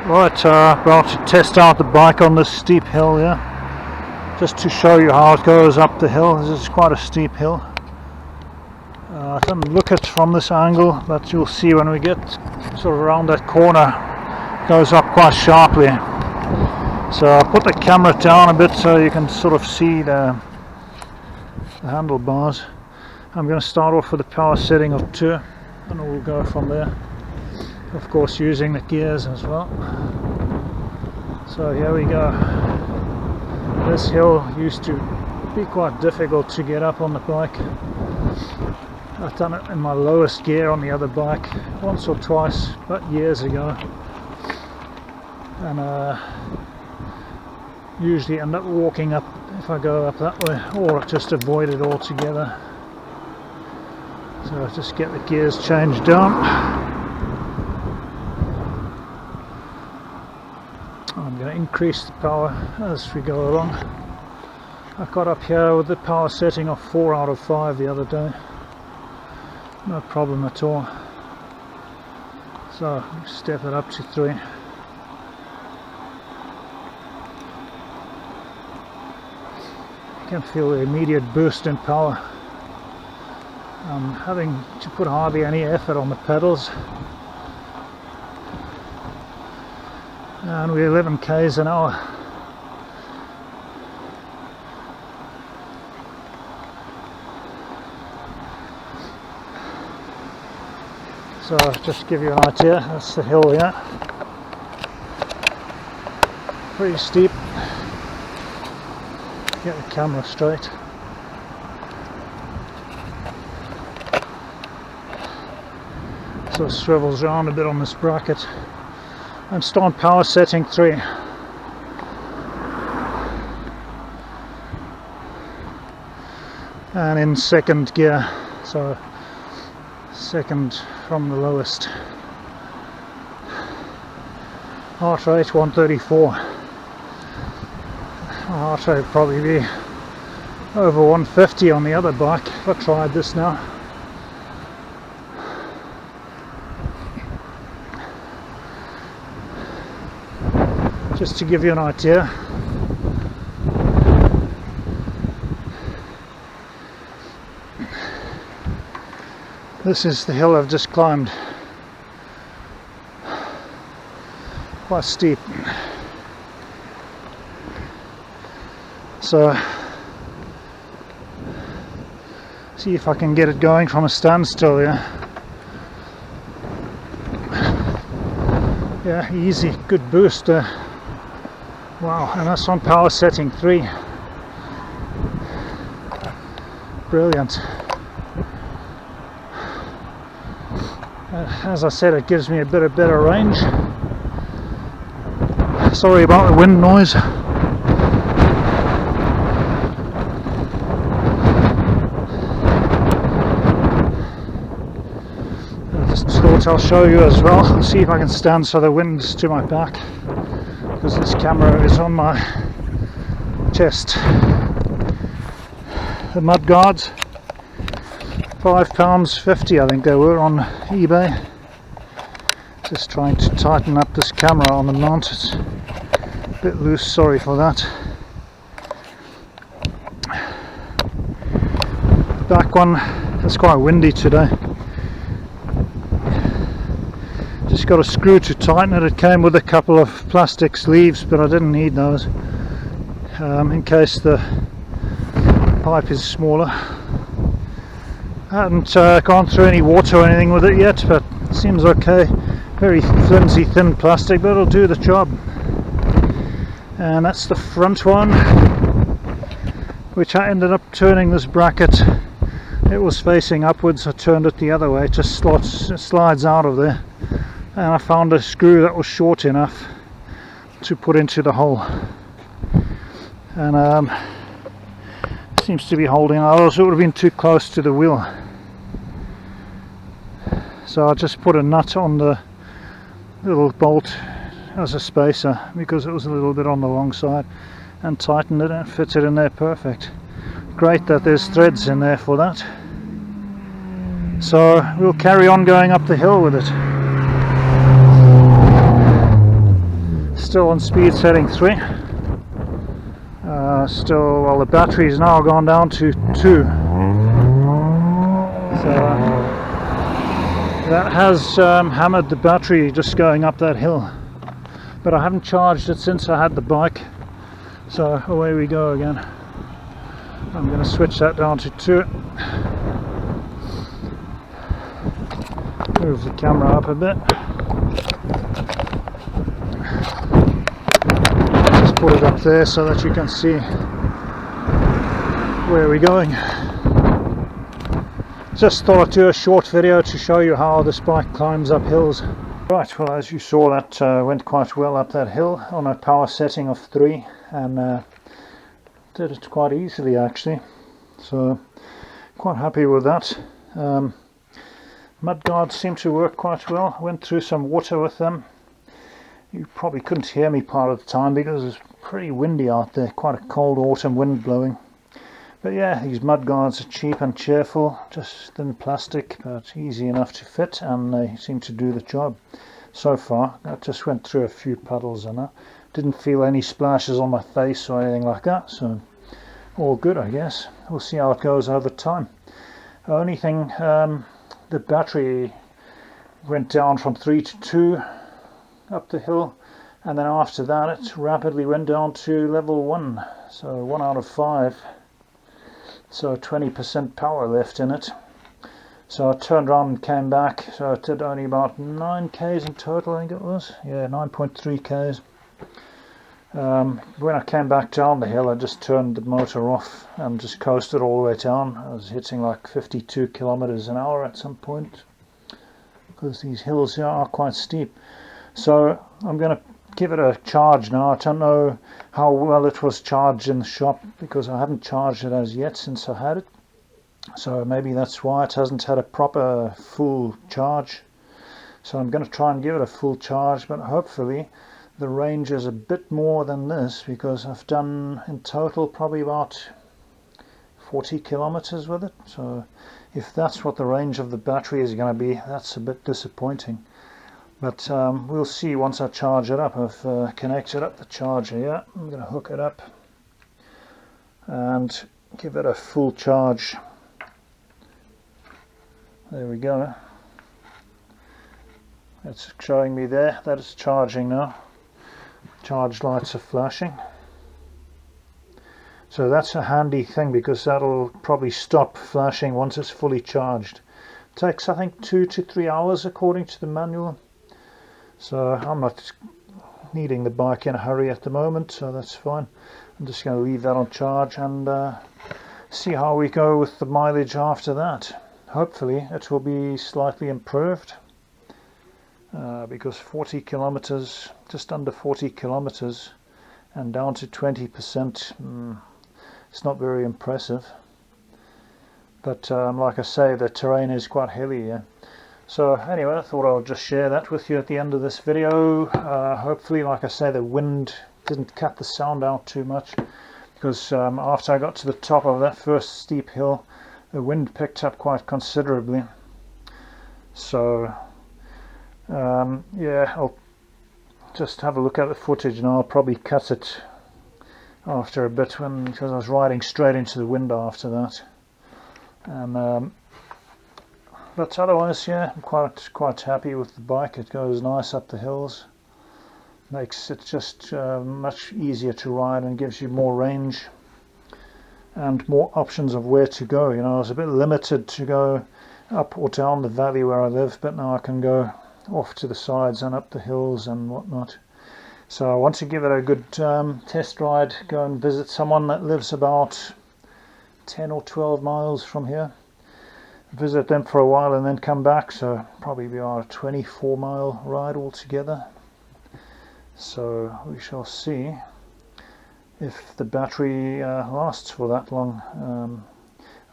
Right, about to test out the bike on this steep hill here, just to show you how it goes up the hill. This is quite a steep hill. I can look at it from this angle, but you'll see when we get sort of around that corner, it goes up quite sharply. So I'll put the camera down a bit so you can sort of see the handlebars. I'm going to start off with a power setting of 2 and we'll go from there. Of course using the gears as well. So here we go. This hill used to be quite difficult to get up on the bike. I've done it in my lowest gear on the other bike once or twice, but years ago, and usually end up walking up if I go up that way, or just avoid it altogether. So just get the gears changed down. I'm going to increase the power as we go along. I got up here with the power setting of 4 out of 5 the other day. No problem at all. So step it up to 3. You can feel the immediate boost in power. I'm having to put hardly any effort on the pedals. And we're 11 k's an hour. So just to give you an idea, that's the hill here. Pretty steep. Get the camera straight. So it swivels around a bit on this bracket. I'm still on power setting 3. And in second gear, so second from the lowest. Heart rate 134. Heart rate would probably be over 150 on the other bike if I tried this now. Just to give you an idea. This is the hill I've just climbed. Quite steep. So, see if I can get it going from a standstill here. Yeah, easy, good boost there. Wow, and that's on power setting 3. Brilliant. As I said, it gives me a bit of better range. Sorry about the wind noise. I just thought I'll show you as well. I'll see if I can stand so the wind's to my back, because this camera is on my chest. The mud guards, £5.50 I think they were on eBay. Just trying to tighten up this camera on the mount. It's a bit loose, sorry for that. The back one, it's quite windy today. Just got a screw to tighten it. It came with a couple of plastic sleeves, but I didn't need those in case the pipe is smaller. I haven't gone through any water or anything with it yet, but it seems okay. Very flimsy, thin plastic, but it'll do the job. And that's the front one, which I ended up turning this bracket. It was facing upwards, I turned it the other way. It just slides out of there. And I found a screw that was short enough to put into the hole. And seems to be holding, otherwise it would have been too close to the wheel. So I just put a nut on the little bolt as a spacer because it was a little bit on the long side, and tightened it and fits it in there perfect. Great that there's threads in there for that. So we'll carry on going up the hill with it. Still on speed setting 3. Still, well, the battery's now gone down to 2. So that has hammered the battery just going up that hill. But I haven't charged it since I had the bike. So away we go again. I'm going to switch that down to 2. Move the camera up a bit. Just put it up there so that you can see where we're going. Just thought I'd do a short video to show you how this bike climbs up hills. Right, well, as you saw, that went quite well up that hill on a power setting of 3, and did it quite easily actually, so quite happy with that. Mud guards seem to work quite well. Went through some water with them. You probably couldn't hear me part of the time because it's pretty windy out there, quite a cold autumn wind blowing. But yeah, these mud guards are cheap and cheerful, just thin plastic, but easy enough to fit, and they seem to do the job so far. I just went through a few puddles and I didn't feel any splashes on my face or anything like that, so all good, I guess. We'll see how it goes over time. The only thing, the battery went down from 3 to 2 up the hill, and then after that it rapidly went down to level 1, so 1 out of 5. So 20% power left in it. So I turned around and came back, so I did only about 9 k's in total, I think it was. Yeah, 9.3 k's. When I came back down the hill, I just turned the motor off and just coasted all the way down. I was hitting like 52 kilometers an hour at some point, because these hills here are quite steep. So I'm going to give it a charge now. I don't know how well it was charged in the shop, because I haven't charged it as yet since I had it. So maybe that's why it hasn't had a proper full charge. So I'm going to try and give it a full charge, but hopefully the range is a bit more than this, because I've done in total probably about 40 kilometers with it. So if that's what the range of the battery is going to be, that's a bit disappointing. But we'll see once I charge it up. I've connected up the charger here. I'm going to hook it up and give it a full charge. There we go. It's showing me there that it's charging now. Charge lights are flashing. So that's a handy thing, because that'll probably stop flashing once it's fully charged. It takes, I think, 2 to 3 hours according to the manual. So I'm not needing the bike in a hurry at the moment, so that's fine. I'm just going to leave that on charge and see how we go with the mileage after that. Hopefully it will be slightly improved, because 40 kilometers, just under 40 kilometers and down to 20%, it's not very impressive. But like I say, the terrain is quite hilly here. So anyway, I thought I'll just share that with you at the end of this video. Hopefully, like I say, the wind didn't cut the sound out too much, because after I got to the top of that first steep hill, the wind picked up quite considerably. So yeah, I'll just have a look at the footage, and I'll probably cut it after a bit, because I was riding straight into the wind after that. And but otherwise, yeah, I'm quite happy with the bike. It goes nice up the hills, makes it just much easier to ride, and gives you more range and more options of where to go. You know, I was a bit limited to go up or down the valley where I live, but now I can go off to the sides and up the hills and whatnot. So I want to give it a good test ride, go and visit someone that lives about 10 or 12 miles from here. Visit them for a while and then come back, so probably be about a 24-mile ride altogether. So we shall see if the battery lasts for that long.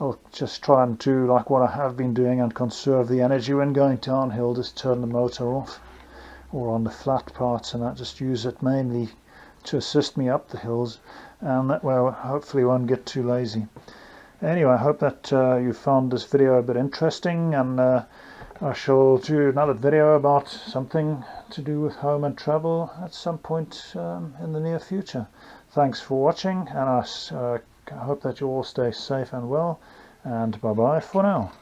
I'll just try and do like what I have been doing and conserve the energy when going downhill. Just turn the motor off, or on the flat parts, and that just use it mainly to assist me up the hills, and that way I hopefully won't get too lazy. Anyway, I hope that you found this video a bit interesting, and I shall do another video about something to do with home and travel at some point in the near future. Thanks for watching, and I hope that you all stay safe and well, and bye bye for now.